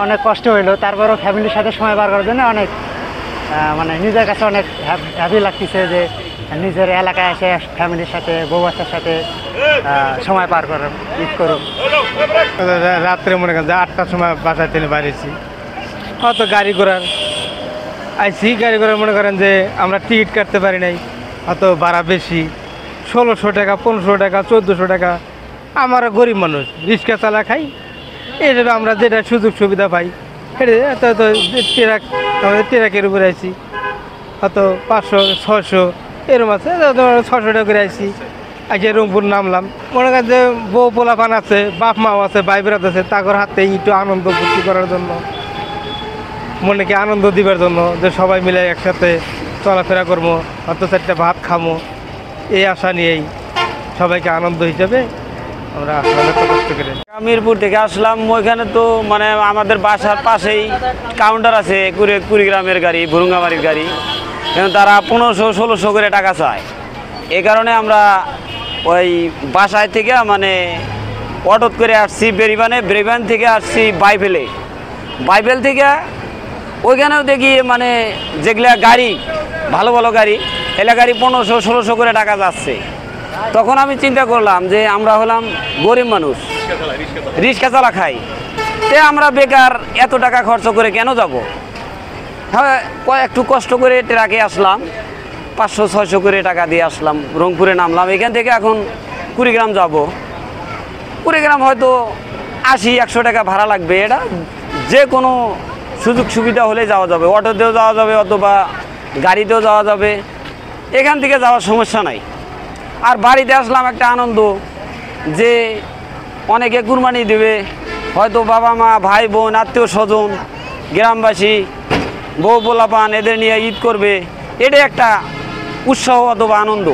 অনেক কষ্ট হইলো, তারপরেও ফ্যামিলির সাথে সময় পার করার জন্য অনেক মানে নিজের কাছে অনেক হ্যাপি লাগতেছে যে নিজের এলাকায় এসে ফ্যামিলির সাথে বউ বাচ্চার সাথে সময় পার করার ঈদ করুন। রাত্রে মনে করেন যে 8টার সময় বাসায় থেকে বাড়িয়েছি, হয়তো গাড়ি ঘোড়ার আইসি, গাড়ি ঘোড়ার মনে করেন যে আমরা টিকিট কাটতে পারি নাই, হয়তো ভাড়া বেশি, 1600 টাকা, 1500 টাকা, 1400 টাকা। আমরা গরিব মানুষ, রিক্সা চালা খাই, এই হিসেবে আমরা যেটা সুযোগ সুবিধা পাই সেটা তো ট্রাক, আমাদের ট্রাকের উপরে আইসি, হয়তো 500-600 এরকম আছে, 600 টাকা করে আইসি। আজকে রংপুর নামলাম, মনে করেন যে বউ পোলাপান আছে, বাপ মাও আছে, ভাই বেড়াত আছে, তাদের হাতে একটু আনন্দ ফুর্তি করার জন্য, মনেকে আনন্দ দিবার জন্য, যে সবাই মিলে একসাথে চলাফেরা করবো, হয়তো 4টা ভাত খামো, এই আশা নিয়েই সবাইকে আনন্দ হিসেবে আমরা আসলে কষ্ট করে। মিরপুর থেকে আসলাম, ওইখানে তো মানে আমাদের বাসার পাশেই কাউন্টার আছে কুড়িগ্রামের গাড়ি, ভুরুঙ্গামারির গাড়ি, এবং তারা 1500-1600 করে টাকা চায়। এই কারণে আমরা ওই বাসায় থেকে মানে অটোত করে আসছি বেরিবান থেকে আসছি বাইফেল থেকে ওইখানেও দেখি মানে যেগুলা গাড়ি ভালো ভালো গাড়ি, এলা গাড়ি 1500-1600 করে টাকা যাচ্ছে। তখন আমি চিন্তা করলাম যে আমরা হলাম গরিব মানুষ, রিক্সা চালা খাই, তে আমরা বেকার এত টাকা খরচ করে কেন যাব। হ্যাঁ, একটু কষ্ট করে ট্রাকে আসলাম, 500-600 করে টাকা দিয়ে আসলাম, রংপুরে নামলাম। এখান থেকে এখন কুড়িগ্রাম যাব, কুড়িগ্রাম হয়তো 80-100 টাকা ভাড়া লাগবে। এটা যে কোনো সুযোগ সুবিধা হলে যাওয়া যাবে, অটোতেও যাওয়া যাবে অথবা গাড়িতেও যাওয়া যাবে, এখান থেকে যাওয়ার সমস্যা নাই। আর বাড়িতে আসলাম একটা আনন্দ যে অনেকে কুরবানি দেবে, হয়তো বাবা মা, ভাই বোন, আত্মীয় স্বজন, গ্রামবাসী, বউ পোলাপান এদের নিয়ে ঈদ করবে, এটা একটা উৎসাহ অথবা আনন্দ।